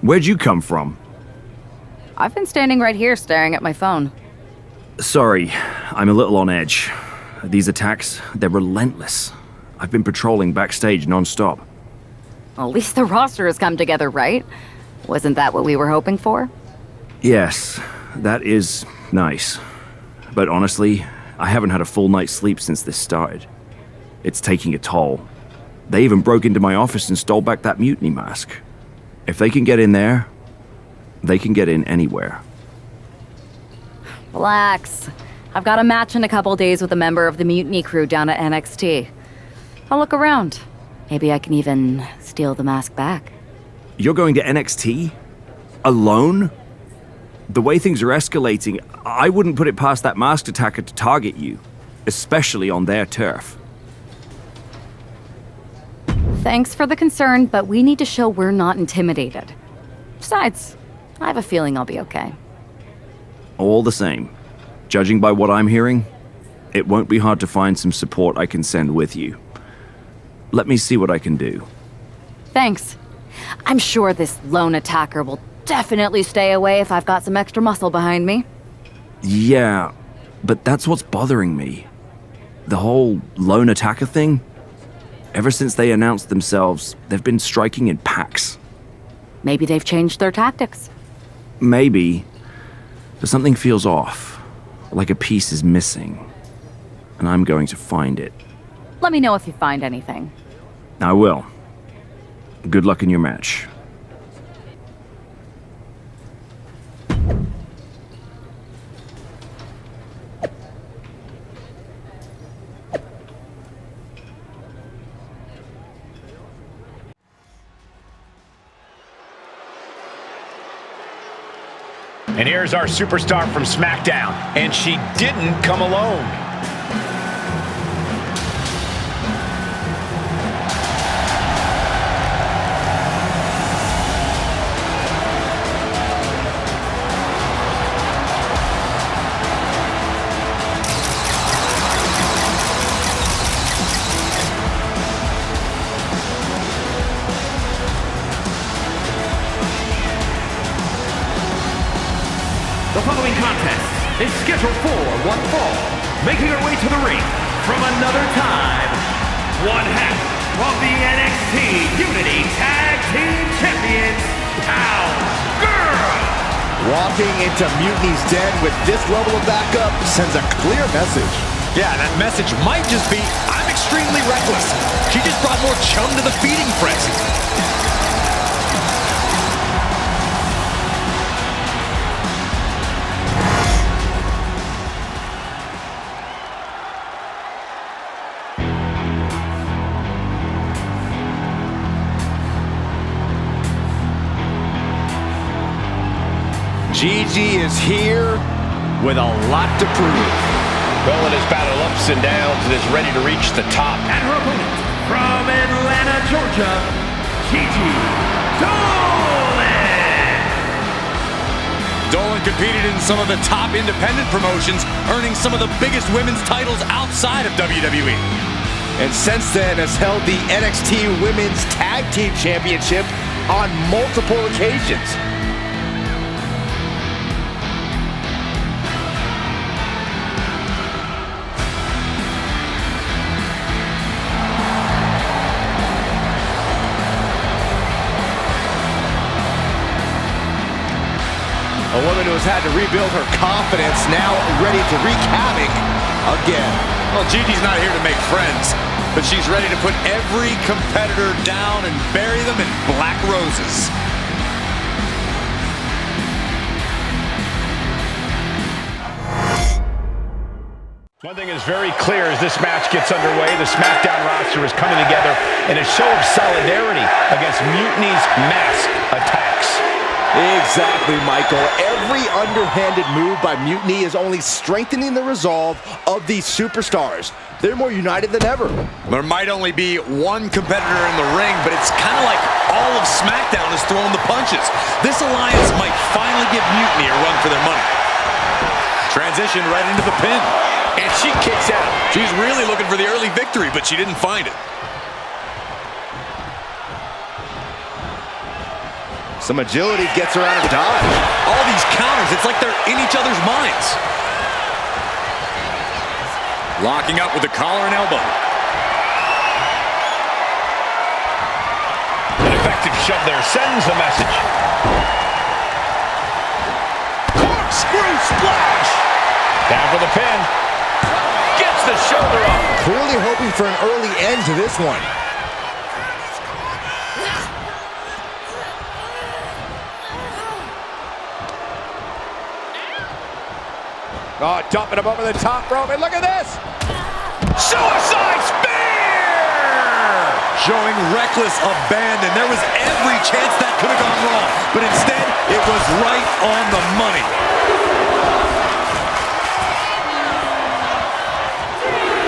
Where'd you come from? I've been standing right here staring at my phone. Sorry, I'm a little on edge. These attacks, they're relentless. I've been patrolling backstage non-stop. At least the roster has come together, right? Wasn't that what we were hoping for? Yes, that is nice. But honestly, I haven't had a full night's sleep since this started. It's taking a toll. They even broke into my office and stole back that mutiny mask. If they can get in there, they can get in anywhere. Relax. I've got a match in a couple days with a member of the mutiny crew down at NXT. I'll look around. Maybe I can even steal the mask back. You're going to NXT? Alone? The way things are escalating, I wouldn't put it past that masked attacker to target you, especially on their turf. Thanks for the concern, but we need to show we're not intimidated. Besides, I have a feeling I'll be okay. All the same, judging by what I'm hearing, it won't be hard to find some support I can send with you. Let me see what I can do. Thanks. I'm sure this lone attacker will definitely stay away if I've got some extra muscle behind me. Yeah, but that's what's bothering me. The whole lone attacker thing? Ever since they announced themselves, they've been striking in packs. Maybe they've changed their tactics. Maybe, but something feels off, like a piece is missing, and I'm going to find it. Let me know if you find anything. I will. Good luck in your match. And here's our superstar from SmackDown, and she didn't come alone. The following contest is scheduled for one fall. Making her way to the ring from another time, one half of the NXT Unity Tag Team Champions, Powergirl. Walking into Mutiny's den with this level of backup sends a clear message. Yeah, that message might just be, I'm extremely reckless. She just brought more chum to the feeding frenzy. Gigi is here with a lot to prove. Well, it has battled ups and downs and is ready to reach the top. And her opponent from Atlanta, Georgia, Gigi Dolan. Dolan competed in some of the top independent promotions, earning some of the biggest women's titles outside of WWE. And since then has held the NXT Women's Tag Team Championship on multiple occasions. A woman who has had to rebuild her confidence, now ready to wreak havoc again. Well, Gigi's not here to make friends, but she's ready to put every competitor down and bury them in black roses. One thing is very clear as this match gets underway, the SmackDown roster is coming together in a show of solidarity against Mutiny's mass attacks. Exactly, Michael. Every underhanded move by Mutiny is only strengthening the resolve of these superstars. They're more united than ever. There might only be one competitor in the ring, but it's kind of like all of SmackDown is throwing the punches. This alliance might finally give Mutiny a run for their money. Transition right into the pin. And she kicks out. She's really looking for the early victory, but she didn't find it. Some agility gets her out of dodge. All these counters, it's like they're in each other's minds. Locking up with the collar and elbow. An effective shove there sends the message. Corkscrew splash! Down for the pin. Gets the shoulder up. Clearly hoping for an early end to this one. Oh, dumping him over the top rope, and look at this! Suicide spear! Showing reckless abandon. There was every chance that could have gone wrong, but instead, it was right on the money.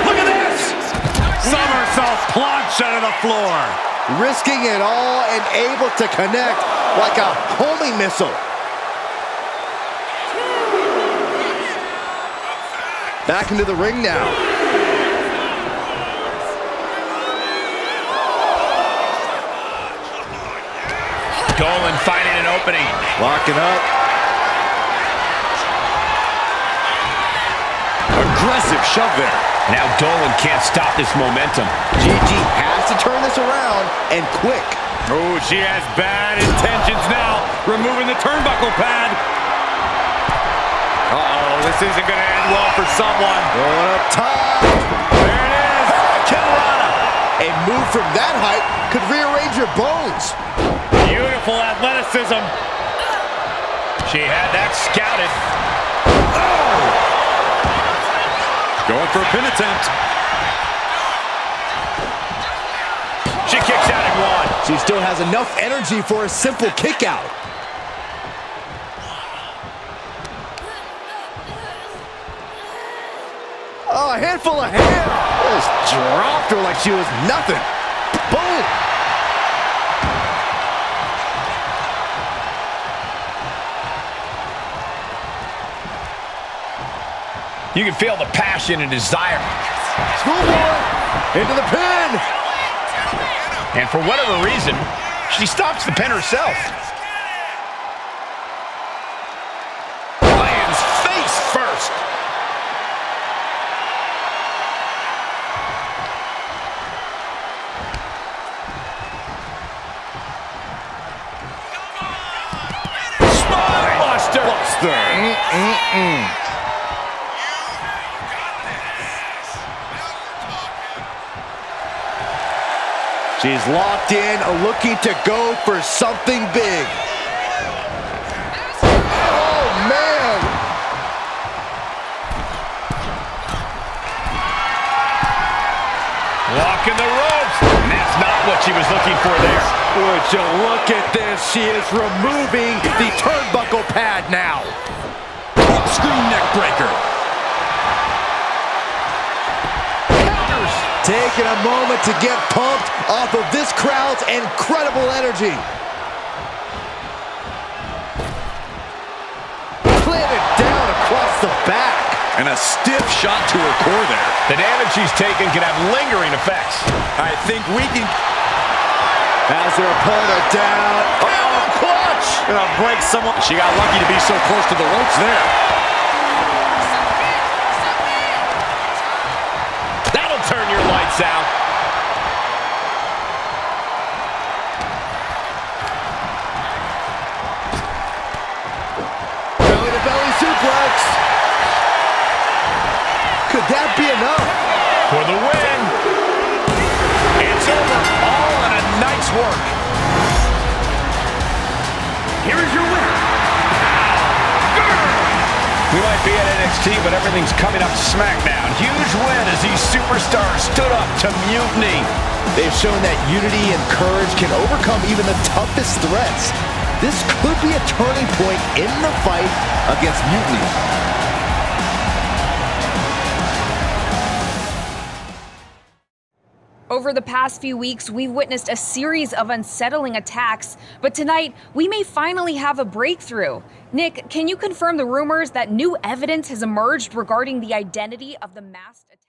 Look at this! Somersault plunge out of the floor. Risking it all and able to connect like a homing missile. Back into the ring now. Dolan finding an opening. Locking up. Aggressive shove there. Now Dolan can't stop this momentum. Gigi has to turn this around, and quick. Oh, she has bad intentions now. Removing the turnbuckle pad. Uh-oh, this isn't going to end well for someone. Going up top. There it is. Carolina. A move from that height could rearrange your bones. Beautiful athleticism. She had that scouted. Going for a pin attempt. She kicks out at one. She still has enough energy for a simple kick out. Oh, a handful of hair. Just dropped her like she was nothing. Boom. You can feel the passion and desire. Schoolboy into the pin. And for whatever reason, she stops the pin herself. Lands face first. Buster. She's locked in, looking to go for something big. Oh, man. Walking the ropes. And that's not what she was looking for there. Would you look at this? She is removing the turnbuckle pad now. Corkscrew neck breaker. Taking a moment to get pumped off of this crowd's incredible energy. Planted down across the back. And a stiff shot to her core there. The damage she's taken can have lingering effects. I think we can... Has her opponent down. Oh, clutch! Gonna break someone. She got lucky to be so close to the ropes there. Turn your lights out. Belly to belly suplex. Could that be enough? For the win. It's over. All in a nice work. Here is your winner. We might be at NXT, but everything's coming up SmackDown. Huge win as these superstars stood up to Mutiny. They've shown that unity and courage can overcome even the toughest threats. This could be a turning point in the fight against Mutiny. Over the past few weeks, we've witnessed a series of unsettling attacks, but tonight, we may finally have a breakthrough. Nick, can you confirm the rumors that new evidence has emerged regarding the identity of the masked attacker?